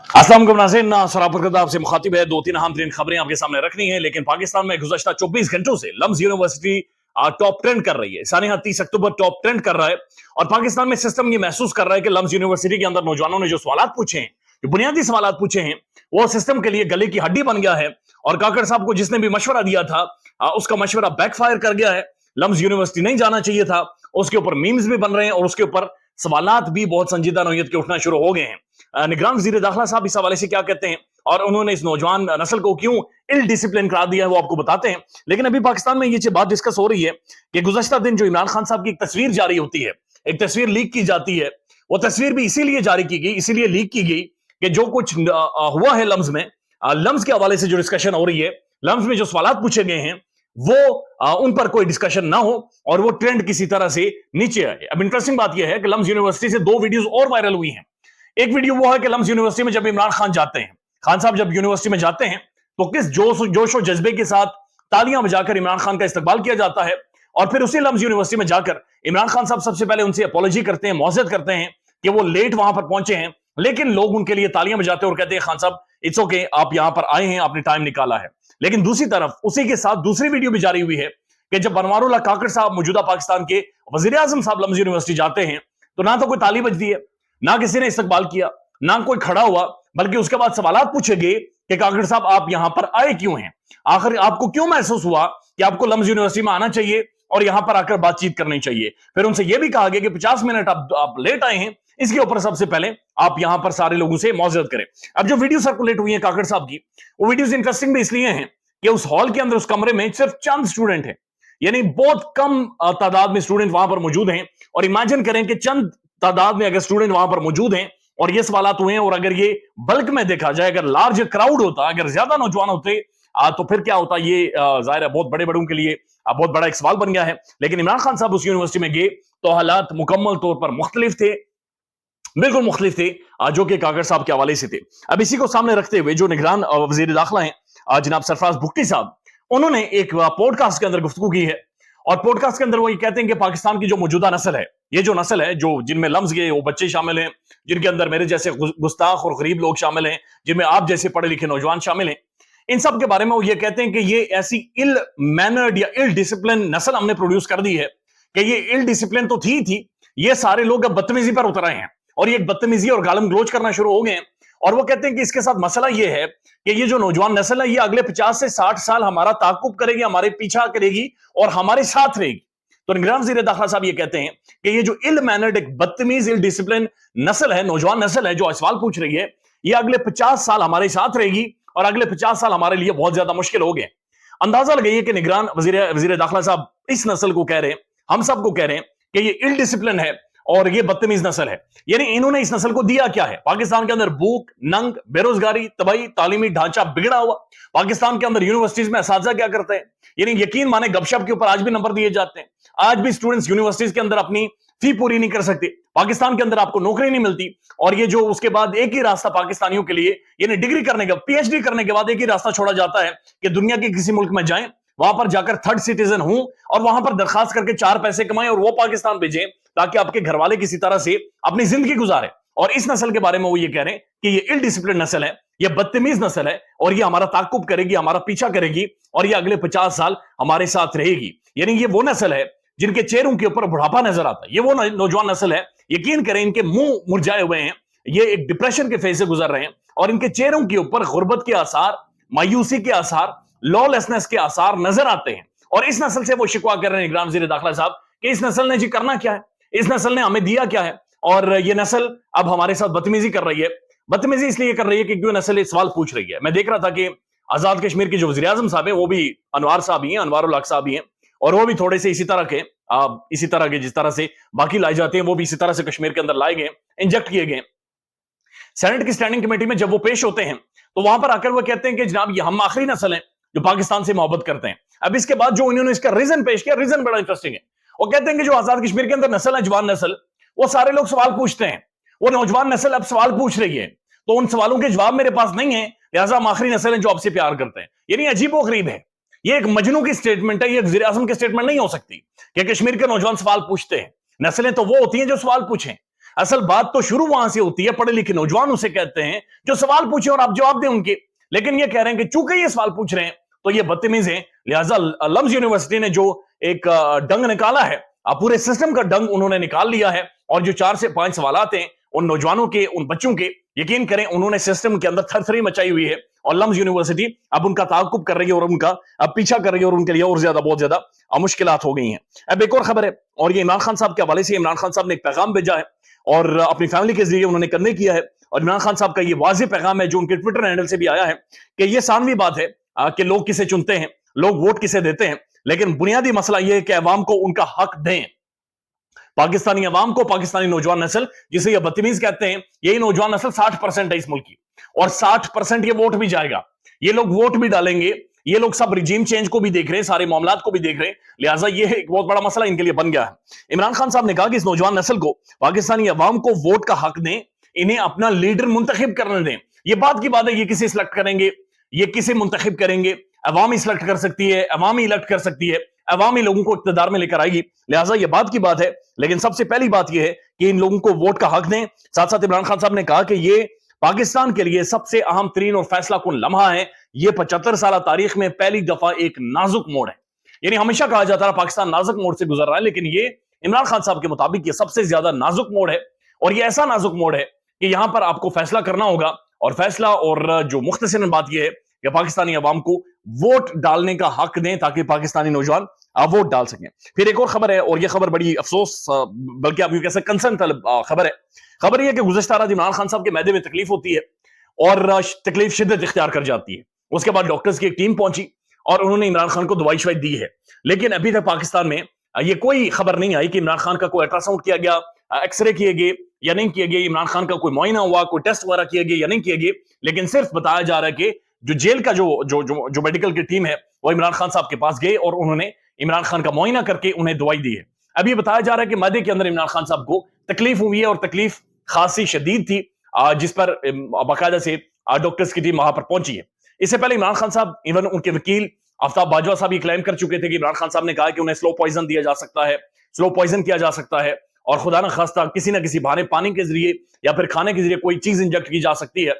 अस्सलाम वालेकुम नाज़रीन, सराफत आपसे मुखातिब है। दो तीन अहम तरीन खबरें आपके सामने रखनी है। लेकिन पाकिस्तान में गुज़श्ता 24 घंटों से लम्स यूनिवर्सिटी टॉप ट्रेंड कर रही है। सानिया 30 अक्टूबर टॉप ट्रेंड कर रहा है और पाकिस्तान में सिस्टम ये महसूस कर रहा है कि लम्स यूनिवर्सिटी के अंदर नौजवानों ने जो सवाल पूछे हैं, जो बुनियादी सवाल पूछे हैं, वो सिस्टम के लिए गले की हड्डी बन गया है। और काकड़ साहब को जिसने भी मशवरा दिया था उसका मशवरा बैकफायर कर गया है। लम्स यूनिवर्सिटी नहीं जाना चाहिए था, उसके ऊपर मीम्स भी बन रहे हैं और उसके ऊपर सवालात भी बहुत संजीदा नौयत के उठना शुरू हो गए हैं। निगरान वज़ीर दाखिला साहब इस हवाले से क्या कहते हैं और उन्होंने इस नौजवान नस्ल को क्यों इल डिसिप्लिन करार दिया है वो आपको बताते हैं। लेकिन अभी पाकिस्तान में ये बात डिस्कस हो रही है कि गुज़श्ता दिन जो इमरान खान साहब की एक तस्वीर जारी होती है, एक तस्वीर लीक की जाती है, वो तस्वीर भी इसीलिए जारी की गई, इसीलिए लीक की गई कि जो कुछ हुआ है लम्स में, लम्स के हवाले से जो डिस्कशन हो रही है, लम्स में जो सवाल पूछे गए हैं वो उन पर कोई डिस्कशन ना हो और वो ट्रेंड किसी तरह से नीचे आए। अब इंटरेस्टिंग बात यह है कि लम्स यूनिवर्सिटी से दो वीडियोस और वायरल हुई हैं। एक वीडियो वो है कि लम्स यूनिवर्सिटी में जब इमरान खान जाते हैं, खान साहब जब यूनिवर्सिटी में जाते हैं तो किस जोश और जज्बे के साथ तालियां बजाकर इमरान खान का इस्तकबाल किया जाता है। और फिर उसी लम्स यूनिवर्सिटी में जाकर इमरान खान साहब सबसे पहले उनसे अपॉलॉजी करते हैं, मौजरत करते हैं कि वो लेट वहां पर पहुंचे हैं, लेकिन लोग उनके लिए तालियां बजाते हैं और कहते हैं खान साहब इट्स ओके, आप यहां पर आए हैं, आपने टाइम निकाला है। लेकिन दूसरी तरफ उसी के साथ दूसरी वीडियो भी जारी हुई है कि जब अनवारुल्लाह काकड़ साहब मौजूदा पाकिस्तान के वजीर आजम साहब लम्स यूनिवर्सिटी जाते हैं तो ना तो कोई ताली बजती है, ना किसी ने इस्तकबाल किया, ना कोई खड़ा हुआ, बल्कि उसके बाद सवाल पूछे गए कि काकड़ साहब आप यहां पर आए क्यों हैं, आखिर आपको क्यों महसूस हुआ कि आपको लम्स यूनिवर्सिटी में आना चाहिए और यहां पर आकर बातचीत करनी चाहिए। फिर उनसे यह भी कहा गया कि 50 मिनट आप लेट आए हैं, इसके ऊपर सबसे पहले आप यहां पर सारे लोगों से मौजरत करें। अब जो वीडियो सर्कुलेट हुई है काकड़ साहब की, वो वीडियोस इंटरेस्टिंग भी इसलिए हैं कि उस हॉल के अंदर, उस कमरे में सिर्फ चंद स्टूडेंट हैं, यानी बहुत कम तादाद में स्टूडेंट वहां पर मौजूद हैं। और इमेजिन करें कि चंद तादाद में अगर स्टूडेंट वहां पर मौजूद हैं और ये सवाल हुए हैं, और अगर ये बल्क में देखा जाए, अगर लार्ज क्राउड होता, अगर ज्यादा नौजवान होते तो फिर क्या होता, ये जाहिर है बहुत बड़े बड़ों के लिए बहुत बड़ा एक सवाल बन गया है। लेकिन इमरान खान साहब उस यूनिवर्सिटी में गए तो हालात मुकम्मल तौर पर मुख्तलिफ थे, बिल्कुल मुख्तलिफ थे जो कि काकड़ साहब के हवाले से थे। अब इसी को सामने रखते हुए जो निगरान वजीर दाखिला हैं जनाब सरफराज भुट्टी साहब, उन्होंने एक पॉडकास्ट के अंदर गुफ्तगू की है और पॉडकास्ट के अंदर वो ये कहते हैं कि पाकिस्तान की जो मौजूदा नस्ल है, ये जो नस्ल है जो जिनमें लम्स गए वो बच्चे शामिल हैं, जिनके अंदर मेरे जैसे गुस्ताख और गरीब लोग शामिल हैं, जिनमें आप जैसे पढ़े लिखे नौजवान शामिल हैं, इन सब के बारे में वो ये कहते हैं कि ये ऐसी इल मैनर्ड या इल डिसिप्लिन नस्ल हमने प्रोड्यूस कर दी है कि ये इल डिसिप्लिन तो थी, ये सारे लोग अब बदतमीजी पर उतर आए हैं और ये बदतमीजी और गालम गलोच करना शुरू हो गए हैं। और वो कहते हैं कि इसके साथ मसला ये है कि ये जो नौजवान नस्ल है ये अगले 50 से 60 साल हमारा ताकुब करेगी, हमारे पीछा करेगी और हमारे साथ रहेगी। तो निगरान वज़ीर दाखिला साहब ये कहते हैं कि ये जो इल मैनर्ड, एक बदतमीज, इल डिसिप्लिन नस्ल है, नौजवान नस्ल है जो सवाल पूछ रही है, ये अगले 50 साल हमारे साथ रहेगी और अगले 50 साल हमारे लिए बहुत ज्यादा मुश्किल हो गए। अंदाजा लगाइए कि निगरान वज़ीर दाखिला साहब इस नस्ल को कह रहे हैं, हम सबको कह रहे हैं कि ये इल डिसिप्लिन है और ये बदतमीज नस्ल है। यानी इन्होंने इस नस्ल को दिया क्या है? पाकिस्तान के अंदर भूख, नंग, बेरोजगारी, तबाही, तालीमी ढांचा बिगड़ा हुआ। पाकिस्तान के अंदर यूनिवर्सिटीज में असातिज़ा क्या करते हैं? यानी यकीन माने गपशप के ऊपर आज भी नंबर दिए जाते हैं, आज भी स्टूडेंट्स यूनिवर्सिटीज के अंदर अपनी फी पूरी नहीं कर सकते, पाकिस्तान के अंदर आपको नौकरी नहीं मिलती। और ये जो उसके बाद एक ही रास्ता पाकिस्तानियों के लिए, यानी डिग्री करने का, पीएचडी करने के बाद एक ही रास्ता छोड़ा जाता है कि दुनिया के किसी मुल्क में जाएं, वहां पर जाकर थर्ड सिटीजन हूं और वहां पर दरखास्त करके 4 पैसे कमाएं और वो पाकिस्तान भेजें ताकि आपके घर वाले किसी तरह से अपनी जिंदगी गुजारे। और इस नस्ल के बारे में वो ये कह रहे हैं कि ये इल डिसिप्लिन नस्ल है, ये बदतमीज नस्ल है और ये हमारा ताकुब करेगी, हमारा पीछा करेगी और ये अगले 50 साल हमारे साथ रहेगी। यानी ये वो नस्ल है जिनके चेहरों के ऊपर बुढ़ापा नजर आता है, ये वो नौजवान नस्ल है, यकीन करें इनके मुंह मुरझाए हुए हैं, ये एक डिप्रेशन के फेज से गुजर रहे हैं और इनके चेहरों के ऊपर गुर्बत के आसार, मायूसी के आसार, लॉलेसनेस के आसार नजर आते हैं। और इस नस्ल से वो शिकवा कर रहे हैं निगरान वज़ीर दाखिला साहब कि इस नस्ल ने जी करना क्या है, इस नस्ल ने हमें दिया क्या है और ये नस्ल अब हमारे साथ बदतमीजी कर रही है। बदतमीजी इसलिए कर रही है कि क्यों नस्ल सवाल पूछ रही है। मैं देख रहा था कि आजाद कश्मीर के जो वज़ीर आज़म साहब हैं वो भी अनवार साहब ही हैं, अनवारुल हक साहब ही हैं और वो भी थोड़े से इसी तरह के जिस तरह से बाकी लाए जाते हैं वो भी इसी तरह से कश्मीर के अंदर लाए गए, इंजेक्ट किए गए। सेनेट की स्टैंडिंग कमेटी में जब वो पेश होते हैं तो वहां पर आकर वो कहते हैं कि जनाब ये हम आखिरी नस्ल हैं जो पाकिस्तान से मोहब्बत करते हैं। अब इसके बाद जो उन्होंने इसका रीजन पेश किया, रीजन बड़ा इंटरेस्टिंग है। वो कहते हैं कि जो आजाद कश्मीर के अंदर नस्ल है, जवान नस्ल, वो सारे लोग सवाल पूछते हैं, वो नौजवान नस्ल अब सवाल पूछ रही है तो उन सवालों के जवाब मेरे पास नहीं है, लिहाजा हम आखिरी नस्ल हैं जो आपसे प्यार करते हैं। यानी अजीबो गरीब है, ये एक मजनू की स्टेटमेंट है, ये वज़ीर आज़म की स्टेटमेंट नहीं हो सकती कि कश्मीर के नौजवान सवाल पूछते हैं। नस्लें तो वो होती हैं जो सवाल पूछें, اصل بات تو شروع وہاں سے ہوتی ہے، پڑھے لکھے نوجوان اسے کہتے ہیں جو سوال پوچھیں اور آپ جواب دیں ان کے، لیکن یہ کہہ رہے ہیں کہ چونکہ یہ سوال پوچھ رہے ہیں تو یہ بدتمیز ہیں، لہٰذا لمز یونیورسٹی نے جو ایک ڈنگ نکالا ہے، پورے سسٹم کا ڈنگ انہوں نے نکال لیا ہے، اور جو 4 سے 5 سوالات ہیں ان نوجوانوں کے، ان بچوں کے، یقین کریں انہوں نے سسٹم کے اندر تھر تھری مچائی ہوئی ہے، اور لمز یونیورسٹی اب ان کا تعاقب کر رہی ہے اور ان کا اب پیچھا کر رہی ہے، اور ان کے لیے اور زیادہ بہت زیادہ مشکلات ہو گئی ہیں۔ اب ایک اور خبر ہے، اور یہ عمران خان صاحب کے حوالے سے، عمران خان صاحب نے ایک پیغام بھیجا ہے اور اپنی فیملی کے ذریعے انہوں نے کنوے کیا ہے، اور عمران خان صاحب کا یہ واضح پیغام ہے جو ان کے ٹویٹر ہینڈل سے بھی آیا ہے کہ یہ ثانوی بات ہے کہ لوگ کسے چنتے ہیں، لوگ ووٹ کسے دیتے ہیں، لیکن بنیادی مسئلہ یہ ہے کہ عوام کو ان کا حق دیں۔ پاکستانی عوام کو، پاکستانی نوجوان نسل جسے یہ بدتمیز کہتے ہیں، یہی نوجوان نسل 60% ہے اس ملک کی، اور 60% یہ ووٹ بھی جائے گا، یہ لوگ ووٹ بھی ڈالیں گے، یہ لوگ سب رجیم چینج کو بھی دیکھ رہے ہیں، سارے معاملات کو بھی دیکھ رہے ہیں، لہٰذا یہ ایک بہت بڑا مسئلہ ان کے لیے بن گیا ہے۔ عمران خان صاحب نے کہا کہ اس نوجوان نسل کو، پاکستانی عوام کو ووٹ کا حق دیں، انہیں اپنا لیڈر منتخب کرنے دیں۔ یہ بات کی بات ہے، یہ کسے سلیکٹ کریں گے، یہ کسے منتخب کریں گے، عوام ہی سلیکٹ کر سکتی ہے، عوام ہی الیکٹ کر سکتی ہے، عوامی لوگوں کو اقتدار میں لے کر آئے گی، لہٰذا یہ بات کی بات ہے، لیکن سب سے پہلی بات یہ ہے کہ ان لوگوں کو ووٹ کا حق دیں۔ ساتھ ساتھ عمران خان صاحب نے کہا کہ یہ پاکستان کے لیے سب سے اہم ترین اور فیصلہ کن لمحہ ہے، یہ 75 سالہ تاریخ میں پہلی دفعہ ایک نازک موڑ ہے، یعنی ہمیشہ کہا جاتا ہے پاکستان نازک موڑ سے گزر رہا ہے، لیکن یہ عمران خان صاحب کے مطابق یہ سب سے زیادہ نازک موڑ ہے، اور یہ ایسا نازک موڑ ہے کہ یہاں پر آپ کو فیصلہ کرنا ہوگا، اور فیصلہ اور جو مختصراً بات یہ ہے کہ پاکستانی عوام کو ووٹ ڈالنے کا حق دیں تاکہ پاکستانی نوجوان ووٹ ڈال سکیں۔ پھر ایک اور خبر ہے، اور یہ خبر بڑی افسوس بلکہ آپ یوں کہہ سکتے کنسرن طلب خبر ہے۔ خبر یہ کہ گزشتہ رات عمران خان صاحب کے معدے میں تکلیف ہوتی ہے اور تکلیف شدت اختیار کر جاتی ہے، اس کے بعد ڈاکٹرز کی ایک ٹیم پہنچی اور انہوں نے عمران خان کو دوائی شوائی دی ہے، لیکن ابھی تک پاکستان میں یہ کوئی خبر نہیں آئی کہ عمران خان کا کوئی الٹرا ساؤنڈ کیا گیا، ایکس رے کیے گئے یا نہیں کیے گئے، عمران خان کا کوئی معائنہ ہوا، کوئی ٹیسٹ وغیرہ کیے گئے یا نہیں کیے گئے، لیکن صرف بتایا جا رہا ہے کہ جو جیل کا جو میڈیکل کی ٹیم ہے وہ عمران خان صاحب کے پاس گئے اور انہوں نے عمران خان کا معائنہ کر کے انہیں دوائی دی ہے۔ اب یہ بتایا جا رہا ہے کہ معدے کے اندر عمران خان صاحب کو تکلیف ہوئی ہے، اور تکلیف خاصی شدید تھی، جس پر باقاعدہ سے ڈاکٹرز کی ٹیم وہاں پر پہنچی ہے۔ اس سے پہلے عمران خان صاحب، ایون ان کے وکیل آفتاب باجوہ صاحب یہ کلیم کر چکے تھے کہ عمران خان صاحب نے کہا کہ انہیں سلو پوائزن دیا جا سکتا ہے، سلو پوائزن کیا جا سکتا ہے، اور خدا نہ خواستہ کسی نہ کسی بہانے پانی کے ذریعے یا پھر کھانے کے ذریعے کوئی چیز انجیکٹ کی جا سکتی ہے۔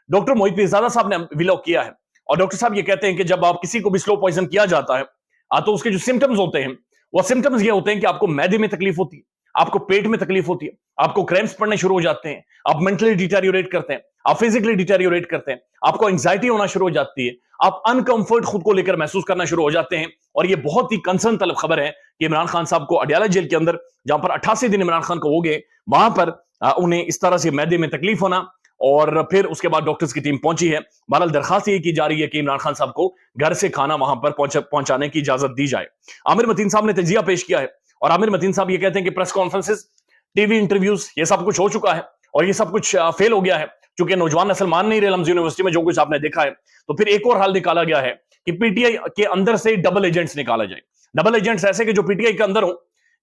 ڈاکٹر محیط پیرزادہ صاحب نے ویلوگ کیا ہے، اور ڈاکٹر صاحب یہ کہتے ہیں کہ جب آپ کسی کو بھی سلو پوائزن کیا جاتا ہے تو اس کے جو سمٹمز ہوتے ہیں وہ سمٹمز یہ ہوتے ہیں کہ آپ کو معدے میں تکلیف ہوتی ہے، آپ کو پیٹ میں تکلیف ہوتی ہے، آپ کو کریمپس پڑنے شروع ہو جاتے ہیں، آپ مینٹلی ڈیٹیریوریٹ کرتے ہیں، آپ فزیکلی ڈیٹیریوریٹ کرتے ہیں، آپ کو انگزائٹی ہونا شروع ہو جاتی ہے، آپ انکمفرٹ خود کو لے کر محسوس کرنا شروع ہو جاتے ہیں۔ اور یہ بہت ہی کنسرن طلب خبر ہے کہ عمران خان صاحب کو اڈیالہ جیل کے اندر، جہاں پر 88 دن عمران خان کو ہو گئے، وہاں پر انہیں اس طرح سے معدے میں تکلیف ہونا، اور پھر اس کے بعد ڈاکٹرز کی ٹیم پہنچی ہے۔ بہرحال درخواست یہ کی جا رہی ہے کہ عمران خان صاحب کو گھر سے کھانا وہاں پر پہنچانے کی اجازت دی جائے۔ عامر متین صاحب نے تجزیہ پیش کیا ہے، اور عامر متین صاحب یہ کہتے ہیں کہ press conferences, T V interviews, یہ سب کچھ ہو چکا ہے، اور یہ سب کچھ فیل ہو گیا ہے، چونکہ نوجوان نسل مان نہیں رہے لمز یونیورسٹی میں جو کچھ آپ نے دیکھا ہے۔ تو پھر ایک اور حل نکالا گیا ہے کہ پی ٹی آئی کے اندر سے ڈبل ایجنٹس نکالا جائے، ڈبل ایجنٹس ایسے کہ جو پی ٹی آئی کے اندر ہوں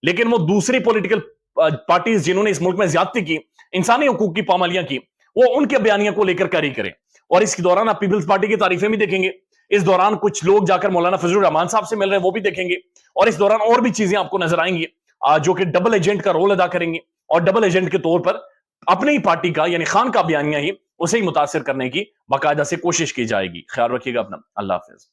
لیکن وہ دوسری پولیٹیکل پارٹیز جنہوں نے اس ملک میں زیادتی کی، انسانی حقوق کی پامالیاں کی، وہ ان کے بیانیہ کو لے کر کیری کریں۔ اور اس کے دوران آپ پیپلز پارٹی کی تعریفیں بھی دیکھیں گے، اس دوران کچھ لوگ جا کر مولانا فضل الرحمان صاحب سے مل رہے ہیں وہ بھی دیکھیں گے، اور اس دوران اور بھی چیزیں آپ کو نظر آئیں گی جو کہ ڈبل ایجنٹ کا رول ادا کریں گے، اور ڈبل ایجنٹ کے طور پر اپنی پارٹی کا یعنی خان کا بیانیہ ہی اسے ہی متاثر کرنے کی باقاعدہ سے کوشش کی جائے گی۔ خیال رکھیے گا اپنا، اللہ حافظ۔